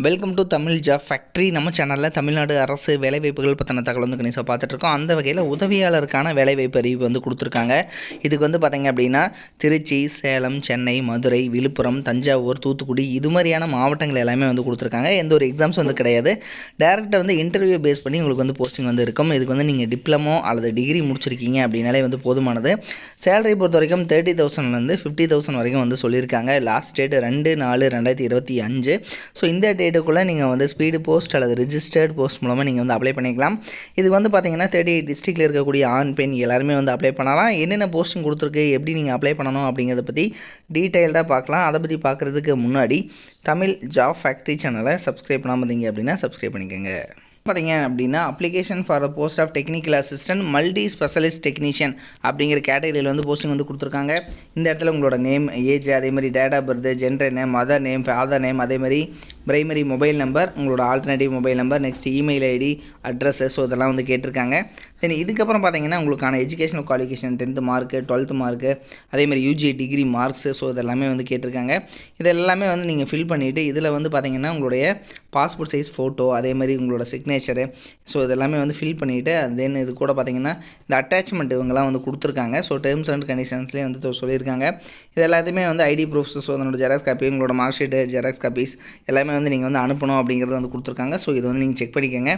Welcome to Tamil job factory. நம்ம சேனலில் தமிழ்நாடு அரசு வேலைவாய்ப்புகள் பற்றின தகவல் வந்து கணிசமாக பார்த்துட்ருக்கோம். அந்த வகையில் உதவியாளருக்கான வேலைவாய்ப்பு அறிவிப்பு வந்து கொடுத்துருக்காங்க. இதுக்கு வந்து பார்த்திங்க அப்படின்னா திருச்சி, சேலம், சென்னை, மதுரை, விழுப்புரம், தஞ்சாவூர், தூத்துக்குடி இது மாதிரியான மாவட்டங்கள் எல்லாமே வந்து கொடுத்துருக்காங்க. எந்த ஒரு எக்ஸாம்ஸ் வந்து கிடையாது. டேரெக்டாக வந்து இன்டர்வியூ பேஸ் பண்ணி உங்களுக்கு வந்து போஸ்டிங் வந்து இருக்கும். இதுக்கு வந்து நீங்கள் டிப்ளமோ அல்லது டிகிரி முடிச்சிருக்கீங்க அப்படின்னாலே வந்து போதுமானது. சேலரி பொறுத்த வரைக்கும் 30,000லேருந்து 50,000 வரைக்கும் வந்து சொல்லியிருக்காங்க. Last date 2/4/2025. ஸோ இந்த டேட்டுக்குள்ளே நீங்கள் வந்து ஸ்பீடு போஸ்ட் அல்லது ரிஜிஸ்டர்ட் போஸ்ட் மூலமாக நீங்கள் வந்து அப்ளை பண்ணிக்கலாம். இதுக்கு வந்து பார்த்தீங்கன்னா 38 டிஸ்ட்ரிக்டில் இருக்கக்கூடிய ஆண், பெண் எல்லாருமே வந்து அப்ளை பண்ணலாம். என்னென்ன போஸ்டிங் கொடுத்துருக்கு, எப்படி நீங்கள் அப்ளை பண்ணணும் அப்படிங்கிறத பற்றி டீட்டெயில்டாக பார்க்கலாம். அதை பற்றி பார்க்குறதுக்கு முன்னாடி தமிழ் ஜாப் ஃபேக்ட்ரி சேனலை சப்ஸ்கிரைப் பண்ணாமல் இருந்தீங்க அப்படின்னா சப்ஸ்கிரைப் பண்ணிக்கோங்க. பார்த்தீங்க அப்படின்னா application for the post of technical assistant multi specialist technician அப்படிங்கிற கேட்டகரியில் வந்து போஸ்டிங் வந்து கொடுத்துருக்காங்க. இந்த இடத்துல உங்களோட நேம், ஏஜ், அதே மாதிரி date of birth, gender name, mother name, father name, அதே மாதிரி பிரைமரி மொபைல் நம்பர், உங்களோட alternative mobile number, next email ID, address, so இதெல்லாம் வந்து கேட்டிருக்காங்க. தென் இதுக்கப்புறம் பார்த்தீங்கன்னா உங்களுக்கான educational qualification 10th mark, 12th mark, அதேமாதிரி யூஜி டிகிரி மார்க்ஸு, ஸோ இதெல்லாமே வந்து கேட்டிருக்காங்க. இதெல்லாமே வந்து நீங்கள் ஃபில் பண்ணிவிட்டு இதில் வந்து பார்த்தீங்கன்னா உங்களுடைய பாஸ்போர்ட் சைஸ் ஃபோட்டோ, அதே மாதிரி உங்களோட சிக்னேச்சரு, ஸோ இதெல்லாமே வந்து ஃபில் பண்ணிவிட்டு தென் இது கூட பார்த்தீங்கன்னா இந்த அட்டாச்மெண்ட் இவங்கெல்லாம் வந்து கொடுத்துருக்காங்க. ஸோ டேர்ம்ஸ் அண்ட் கண்டிஷன்ஸ்லேயே வந்து சொல்லியிருக்காங்க. இது எல்லாத்தையுமே வந்து ஐடி ப்ரூஃப்ஸ், ஸோ அதனோட ஜெராக்ஸ் காப்பி, உங்களோட மார்க் ஷீட்டு, ஜெராக்ஸ் காப்பீஸ் எல்லாமே வந்து நீங்கள் வந்து அனுப்பணும் அப்படிங்கிறது வந்து கொடுத்துருக்காங்க. ஸோ இது வந்து நீங்கள் செக் பண்ணிக்கோங்க.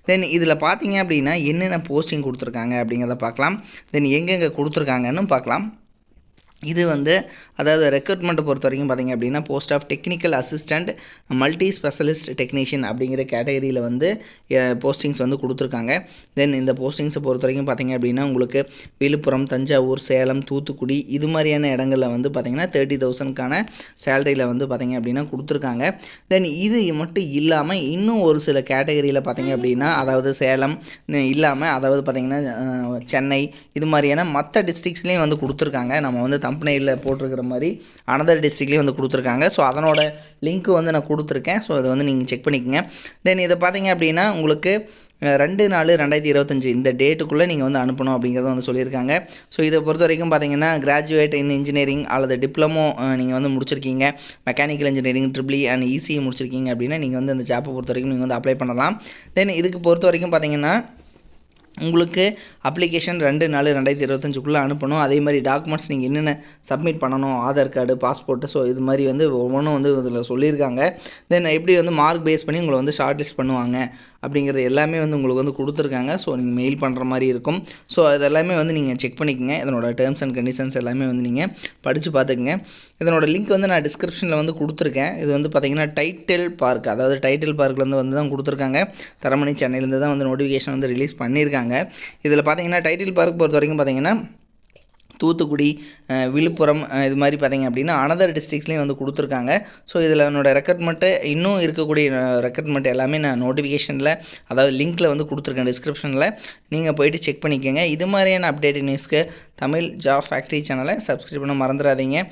தென் இதில் பார்த்தீங்க அப்படின்னா என்னென்ன போஸ்டிங் கொடுத்துருக்காங்க அப்படிங்கிறத பார்க்கலாம். தென் எங்கெங்கே கொடுத்துருக்காங்கன்னு பார்க்கலாம். இது வந்து அதாவது ரெக்ரூட்மெண்ட்டை பொறுத்த வரைக்கும் பார்த்திங்க அப்படின்னா post of technical assistant multi specialist technician அப்படிங்கிற கேட்டகரியில் வந்து போஸ்டிங்ஸ் வந்து கொடுத்துருக்காங்க. தென் இந்த போஸ்டிங்ஸை பொறுத்த வரைக்கும் பார்த்திங்க அப்படின்னா உங்களுக்கு விழுப்புரம், தஞ்சாவூர், சேலம், தூத்துக்குடி இது மாதிரியான இடங்களில் வந்து பார்த்திங்கன்னா 30,000க்கான சேலரியில் வந்து பார்த்திங்க அப்படின்னா கொடுத்துருக்காங்க. தென் இது மட்டும் இல்லாமல் இன்னும் ஒரு சில கேட்டகரியில் பார்த்திங்க அப்படின்னா அதாவது சேலம் இல்லாமல் அதாவது பார்த்திங்கன்னா சென்னை இது மாதிரியான மற்ற டிஸ்ட்ரிக்ஸ்லேயும் வந்து கொடுத்துருக்காங்க. நம்ம வந்து தம்பனையில் போட்டிருக்கிற மாதிரி அனதர் டிஸ்ட்ரிக்ட்லேயும் வந்து கொடுத்துருக்காங்க. ஸோ அதனோட லிங்க்கு வந்து நான் கொடுத்துருக்கேன். ஸோ அதை வந்து நீங்கள் செக் பண்ணிக்கோங்க. தென் இதை பார்த்தீங்க அப்படின்னா உங்களுக்கு 2/4/2025 இந்த டேட்டுக்குள்ளே நீங்கள் வந்து அனுப்பணும் அப்படிங்கிறத வந்து சொல்லியிருக்காங்க. ஸோ இதை பொறுத்த வரைக்கும் பார்த்தீங்கன்னா கிராஜுவேட் இன் இன்ஜினியரிங் அல்லது டிப்ளமோ நீங்கள் வந்து முடிச்சிருக்கீங்க, mechanical engineering, triple and ECE முடிச்சிருக்கீங்க அப்படின்னா நீங்கள் வந்து அந்த ஜாப்பை பொறுத்த வரைக்கும் நீங்கள் வந்து அப்ளை பண்ணலாம். தென் இதுக்கு பொறுத்த வரைக்கும் பார்த்தீங்கன்னா உங்களுக்கு அப்ளிகேஷன் 2/4/2025 அனுப்பணும். அதே மாதிரி டாக்குமெண்ட்ஸ் நீங்கள் என்னென்ன சப்மிட் பண்ணணும், ஆதார் கார்டு, பாஸ்போர்ட்டு, ஸோ இது மாதிரி வந்து ஒவ்வொன்றும் வந்து இதில் சொல்லியிருக்காங்க. தென் எப்படி வந்து மார்க் பேஸ் பண்ணி உங்களை வந்து ஷார்ட் லிஸ்ட் பண்ணுவாங்க அப்படிங்கிறது எல்லாமே வந்து உங்களுக்கு வந்து கொடுத்துருக்காங்க. ஸோ நீங்கள் மெயில் பண்ணுற மாதிரி இருக்கும். ஸோ அதெல்லாமே வந்து நீங்கள் செக் பண்ணிக்கோங்க. இதனோட டேர்ம்ஸ் அண்ட் கண்டிஷன்ஸ் எல்லாமே வந்து நீங்கள் படித்து பார்த்துக்குங்க. இதனோட லிங்க் வந்து நான் டிஸ்கிரிப்ஷனில் வந்து கொடுத்துருக்கேன். இது வந்து பார்த்திங்கன்னா டைட்டில் பார்க், அதாவது டைட்டில் பார்க்லேருந்து வந்து தான் கொடுத்துருக்காங்க. தரமணி சென்னையிலேருந்து தான் வந்து நோட்டிஃபிகேஷன் வந்து ரிலீஸ் பண்ணியிருக்காங்க. இதில் பார்த்தீங்கன்னா டைட்டில் பார்க் பொறுத்த வரைக்கும் பார்த்தீங்கன்னா தூத்துக்குடி, விழுப்புரம் இது மாதிரி பார்த்திங்க அப்படின்னா அனதர் டிஸ்ட்ரிக்ஸ்லேயும் வந்து கொடுத்துருக்காங்க. ஸோ இதில் என்னோட ரெக்ரூட்மெண்ட்டு இன்னும் இருக்கக்கூடிய ரெக்ரூட்மெண்ட் எல்லாமே நான் நோட்டிஃபிகேஷனில் அதாவது லிங்க்கில் வந்து கொடுத்துருக்கேன் டிஸ்கிரிப்ஷனில். நீங்கள் போய்ட்டு செக் பண்ணிக்கோங்க. இது மாதிரியான அப்டேட் நியூஸ்க்கு தமிழ் ஜாப் ஃபேக்ட்ரி சேனலை சப்ஸ்கிரைப் பண்ண மறந்துடாதீங்க.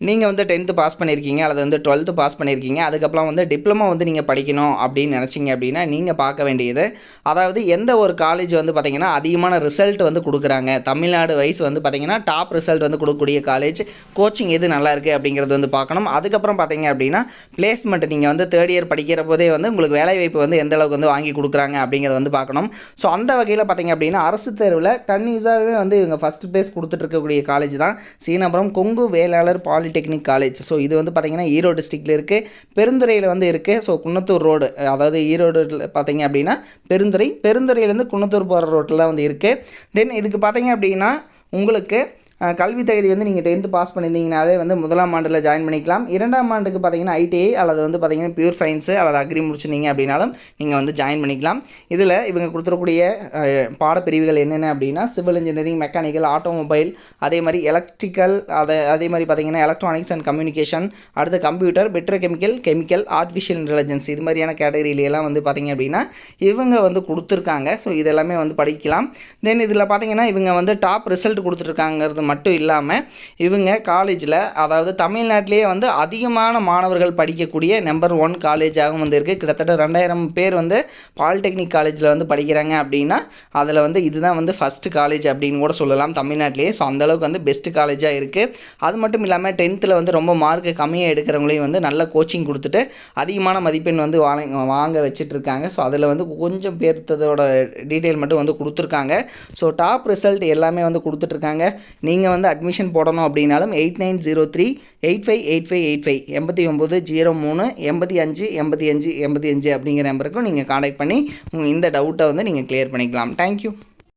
நீங்கள் வந்து 10th பாஸ் பண்ணியிருக்கீங்க அல்லது வந்து 12th பாஸ் பண்ணியிருக்கீங்க, அதுக்கப்புறம் வந்து டிப்ளமோ வந்து நீங்கள் படிக்கணும் அப்படின்னு நினச்சிங்க அப்படின்னா நீங்கள் பார்க்க வேண்டியது அதாவது எந்த ஒரு காலேஜ் வந்து பார்த்திங்கன்னா அதிகமான ரிசல்ட் வந்து கொடுக்குறாங்க, தமிழ்நாடு வைஸ் வந்து பார்த்திங்கன்னா டாப் ரிசல்ட் வந்து கொடுக்கக்கூடிய காலேஜ், கோச்சிங் எது நல்லா இருக்குது அப்படிங்கிறது வந்து பார்க்கணும். அதுக்கப்புறம் பார்த்திங்க அப்படின்னா பிளேஸ்மெண்ட் நீங்கள் வந்து 3rd இயர் படிக்கிற போதே வந்து உங்களுக்கு வேலைவாய்ப்பு வந்து எந்த அளவுக்கு வந்து வாங்கி கொடுக்குறாங்க அப்படிங்கிறத வந்து பார்க்கணும். ஸோ அந்த வகையில் பார்த்திங்க அப்படின்னா அரசு தேர்வில் கன்யூஸாகவே வந்து இவங்க ஃபஸ்ட் ப்ளேஸ் கொடுத்துட்ருக்கக்கூடிய காலேஜ் தான் Seenapuram Kongu Vellalar polytechnic college. So இது வந்து பார்த்திங்கன்னா ஈரோடு டிஸ்ட்ரிக்டில் இருக்குது, பெருந்துறையில் வந்து இருக்குது. ஸோ குன்னத்தூர் ரோடு, அதாவது ஈரோடு பார்த்திங்க அப்படின்னா பெருந்துறையிலேருந்து குன்னத்தூர் போகிற ரோட்டில் வந்து இருக்குது. தென் இதுக்கு பார்த்திங்க அப்படின்னா உங்களுக்கு கல்வி தகுதி வந்து நீங்கள் 10th பாஸ் பண்ணியிருந்தீங்கனாலே வந்து 1ஆம் ஆண்டில் ஜாயின் பண்ணிக்கலாம். 2ஆம் ஆண்டுக்கு பார்த்தீங்கன்னா ஐடிஐ அல்லது வந்து பார்த்திங்கன்னா பியூர் சயின்ஸு அல்லது அக்ரி முடிச்சிருந்தீங்க அப்படின்னாலும் நீங்கள் வந்து ஜாயின் பண்ணிக்கலாம். இதில் இவங்க கொடுத்துருக்கூடிய பாடப்பிரிவுகள் என்னென்ன அப்படின்னா சிவில் இன்ஜினியரிங், மெக்கானிக்கல், ஆட்டோமொபைல், அதே மாதிரி எலக்ட்ரிக்கல், அதே மாதிரி பார்த்திங்கன்னா எலக்ட்ரானிக்ஸ் அண்ட் கம்யூனிகேஷன், அடுத்து கம்ப்யூட்டர், கெமிக்கல், ஆர்டிஃபிஷியல் இன்டெலிஜென்ஸ் இது மாதிரியான கேட்டகரியிலெல்லாம் வந்து பார்த்திங்க அப்படின்னா இவங்க வந்து கொடுத்துருக்காங்க. ஸோ இதெல்லாமே வந்து படிக்கலாம். தென் இதில் பார்த்திங்கன்னா இவங்க வந்து டாப் ரிசல்ட் கொடுத்துருக்காங்கிறது மட்டும் இல்லாமல் இவங்க காலேஜில் அதாவது தமிழ்நாட்டிலேயே வந்து அதிகமான மாணவர்கள் படிக்கக்கூடிய நம்பர் 1 காலேஜாகவும் வந்து இருக்குது. கிட்டத்தட்ட 2000 பேர் வந்து பாலிடெக்னிக் காலேஜில் வந்து படிக்கிறாங்க அப்படின்னா அதில் வந்து இதுதான் வந்து ஃபஸ்ட்டு காலேஜ் அப்படின்னு கூட சொல்லலாம் தமிழ்நாட்டிலேயே. ஸோ அந்தளவுக்கு வந்து பெஸ்ட்டு காலேஜாக இருக்குது. அது மட்டும் இல்லாமல் 10th வந்து ரொம்ப மார்க்கு கம்மியாக எடுக்கிறவங்களையும் வந்து நல்ல கோச்சிங் கொடுத்துட்டு அதிகமான மதிப்பெண் வந்து வாங்க வச்சிட்ருக்காங்க. ஸோ அதில் வந்து கொஞ்சம் பேர்த்ததோட டீட்டெயில் மட்டும் வந்து கொடுத்துருக்காங்க. ஸோ டாப் ரிசல்ட் எல்லாமே வந்து கொடுத்துட்ருக்காங்க. நீங்கள் வந்து அட்மிஷன் போடணும் அப்படின்னாலும் 8903-858585 8903-858585 அப்படிங்கிற நம்பருக்கும் நீங்கள் காண்டாக்ட் பண்ணி இந்த டவுட்டை வந்து நீங்கள் கிளியர் பண்ணிக்கலாம். தேங்க்யூ.